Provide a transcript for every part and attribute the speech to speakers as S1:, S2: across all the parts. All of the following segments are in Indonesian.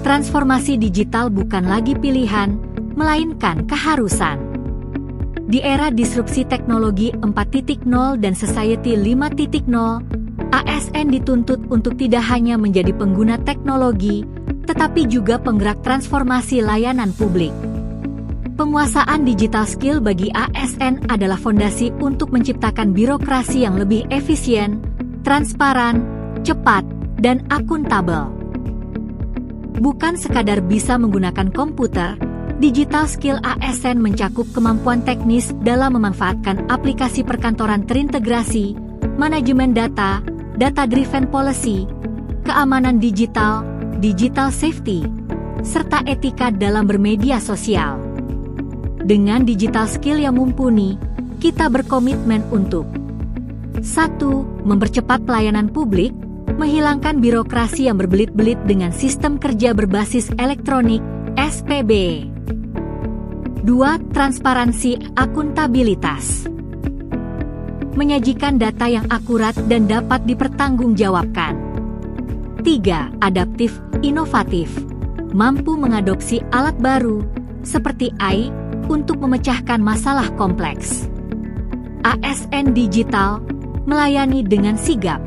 S1: Transformasi digital bukan lagi pilihan, melainkan keharusan. Di era disrupsi teknologi 4.0 dan Society 5.0, ASN dituntut untuk tidak hanya menjadi pengguna teknologi, tetapi juga penggerak transformasi layanan publik. Penguasaan digital skill bagi ASN adalah fondasi untuk menciptakan birokrasi yang lebih efisien, transparan, cepat, dan akuntabel. Bukan sekadar bisa menggunakan komputer, digital skill ASN mencakup kemampuan teknis dalam memanfaatkan aplikasi perkantoran terintegrasi, manajemen data, data-driven policy, keamanan digital, digital safety, serta etika dalam bermedia sosial. Dengan digital skill yang mumpuni, kita berkomitmen untuk 1. Mempercepat pelayanan publik, menghilangkan birokrasi yang berbelit-belit dengan sistem kerja berbasis elektronik, SPB. 2. Transparansi akuntabilitas. Menyajikan data yang akurat dan dapat dipertanggungjawabkan. 3. Adaptif, inovatif. Mampu mengadopsi alat baru, seperti AI, untuk memecahkan masalah kompleks. ASN digital, melayani dengan sigap.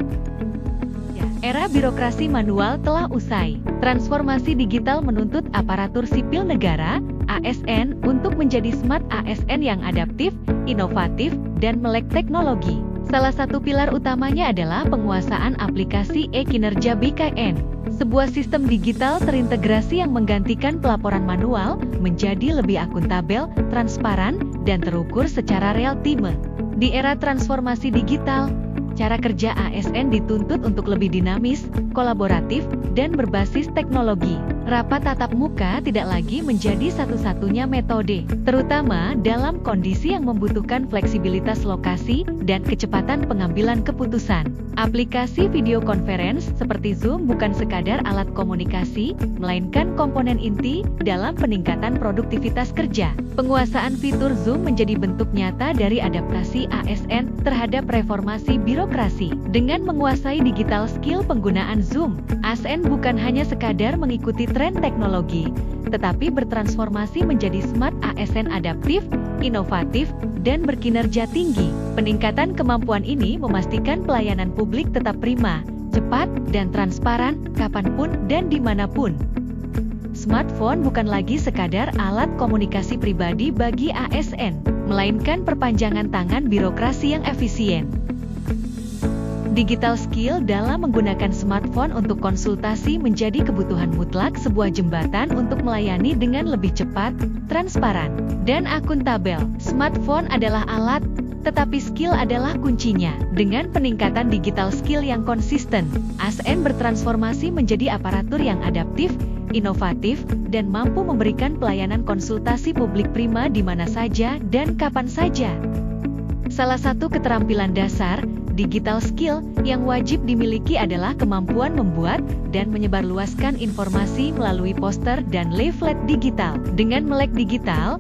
S2: Era birokrasi manual telah usai. Transformasi digital menuntut aparatur sipil negara, ASN, untuk menjadi smart ASN yang adaptif, inovatif, dan melek teknologi. Salah satu pilar utamanya adalah penguasaan aplikasi e-kinerja BKN, sebuah sistem digital terintegrasi yang menggantikan pelaporan manual menjadi lebih akuntabel, transparan, dan terukur secara real-time. Di era transformasi digital, cara kerja ASN dituntut untuk lebih dinamis, kolaboratif, dan berbasis teknologi. Rapat tatap muka tidak lagi menjadi satu-satunya metode, terutama dalam kondisi yang membutuhkan fleksibilitas lokasi dan kecepatan pengambilan keputusan. Aplikasi video conference seperti Zoom bukan sekadar alat komunikasi, melainkan komponen inti dalam peningkatan produktivitas kerja. Penguasaan fitur Zoom menjadi bentuk nyata dari adaptasi ASN terhadap reformasi birokrasi. Dengan menguasai digital skill penggunaan Zoom, ASN bukan hanya sekadar mengikuti tren teknologi, tetapi bertransformasi menjadi smart ASN adaptif, inovatif, dan berkinerja tinggi. Peningkatan kemampuan ini memastikan pelayanan publik tetap prima, cepat, dan transparan, kapanpun dan dimanapun. Smartphone bukan lagi sekadar alat komunikasi pribadi bagi ASN, melainkan perpanjangan tangan birokrasi yang efisien. Digital skill dalam menggunakan smartphone untuk konsultasi menjadi kebutuhan mutlak, sebuah jembatan untuk melayani dengan lebih cepat, transparan, dan akuntabel. Smartphone adalah alat, tetapi skill adalah kuncinya. Dengan peningkatan digital skill yang konsisten, ASN bertransformasi menjadi aparatur yang adaptif, inovatif, dan mampu memberikan pelayanan konsultasi publik prima di mana saja dan kapan saja. Salah satu keterampilan dasar digital skill yang wajib dimiliki adalah kemampuan membuat dan menyebarluaskan informasi melalui poster dan leaflet digital. Dengan melek digital,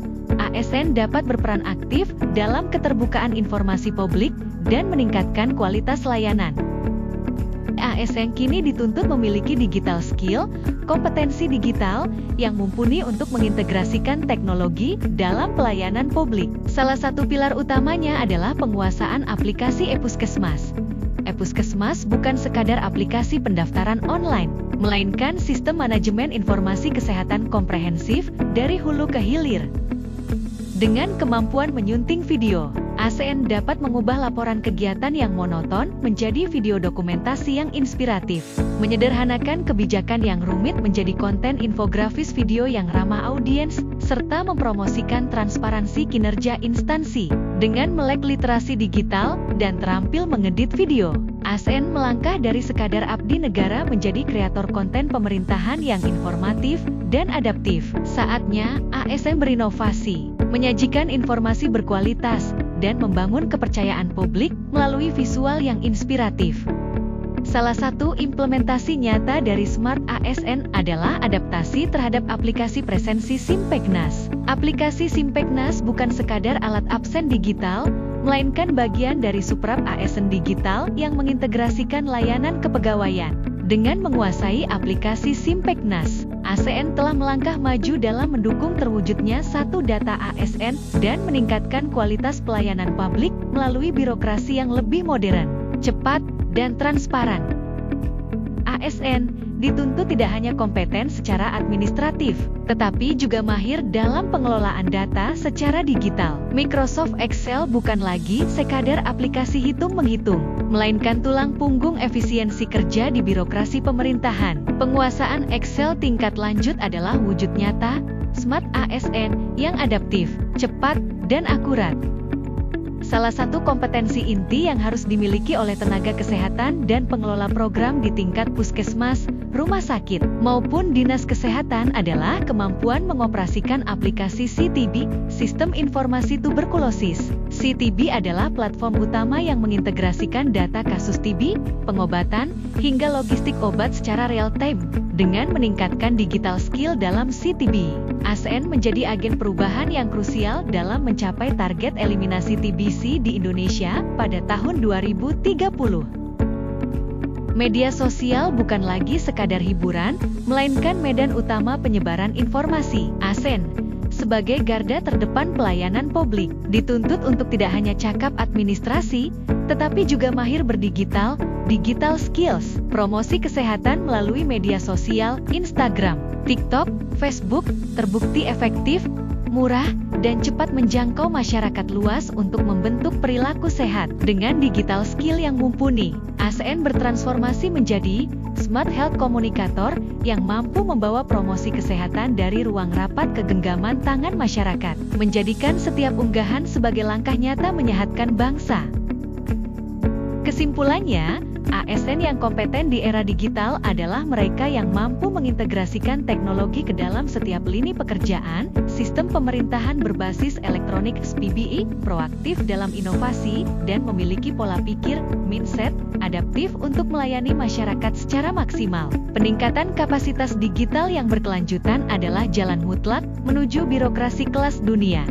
S2: ASN dapat berperan aktif dalam keterbukaan informasi publik dan meningkatkan kualitas layanan. ASN kini dituntut memiliki digital skill, kompetensi digital, yang mumpuni untuk mengintegrasikan teknologi dalam pelayanan publik. Salah satu pilar utamanya adalah penguasaan aplikasi e-Puskesmas. E-Puskesmas bukan sekadar aplikasi pendaftaran online, melainkan sistem manajemen informasi kesehatan komprehensif dari hulu ke hilir. Dengan kemampuan menyunting video, ASN dapat mengubah laporan kegiatan yang monoton menjadi video dokumentasi yang inspiratif, menyederhanakan kebijakan yang rumit menjadi konten infografis video yang ramah audiens, serta mempromosikan transparansi kinerja instansi. Dengan melek literasi digital dan terampil mengedit video, ASN melangkah dari sekadar abdi negara menjadi kreator konten pemerintahan yang informatif dan adaptif. Saatnya ASN berinovasi, menyajikan informasi berkualitas, dan membangun kepercayaan publik melalui visual yang inspiratif. Salah satu implementasi nyata dari Smart ASN adalah adaptasi terhadap aplikasi presensi Simpeknas. Aplikasi Simpeknas bukan sekadar alat absen digital, melainkan bagian dari Suprap ASN digital yang mengintegrasikan layanan kepegawaian, Dengan menguasai aplikasi Simpeknas, ASN telah melangkah maju dalam mendukung terwujudnya satu data ASN dan meningkatkan kualitas pelayanan publik melalui birokrasi yang lebih modern, cepat, dan transparan. ASN dituntut tidak hanya kompeten secara administratif, tetapi juga mahir dalam pengelolaan data secara digital. Microsoft Excel bukan lagi sekadar aplikasi hitung-menghitung, melainkan tulang punggung efisiensi kerja di birokrasi pemerintahan. Penguasaan Excel tingkat lanjut adalah wujud nyata, Smart ASN yang adaptif, cepat, dan akurat. Salah satu kompetensi inti yang harus dimiliki oleh tenaga kesehatan dan pengelola program di tingkat puskesmas, rumah sakit, maupun dinas kesehatan adalah kemampuan mengoperasikan aplikasi CTB, Sistem Informasi Tuberkulosis. CTB adalah platform utama yang mengintegrasikan data kasus TB, pengobatan, hingga logistik obat secara real-time. Dengan meningkatkan digital skill dalam CTB, ASN menjadi agen perubahan yang krusial dalam mencapai target eliminasi TBC di Indonesia pada tahun 2030. Media sosial bukan lagi sekadar hiburan, melainkan medan utama penyebaran informasi. ASN, sebagai garda terdepan pelayanan publik, dituntut untuk tidak hanya cakap administrasi, tetapi juga mahir berdigital, digital skills, promosi kesehatan melalui media sosial, Instagram, TikTok, Facebook, terbukti efektif, murah, dan cepat menjangkau masyarakat luas untuk membentuk perilaku sehat. Dengan digital skill yang mumpuni, ASN bertransformasi menjadi Smart Health Communicator yang mampu membawa promosi kesehatan dari ruang rapat ke genggaman tangan masyarakat, menjadikan setiap unggahan sebagai langkah nyata menyehatkan bangsa. Kesimpulannya, ASN yang kompeten di era digital adalah mereka yang mampu mengintegrasikan teknologi ke dalam setiap lini pekerjaan, sistem pemerintahan berbasis elektronik SPBI, proaktif dalam inovasi, dan memiliki pola pikir, mindset, adaptif untuk melayani masyarakat secara maksimal. Peningkatan kapasitas digital yang berkelanjutan adalah jalan mutlak menuju birokrasi kelas dunia.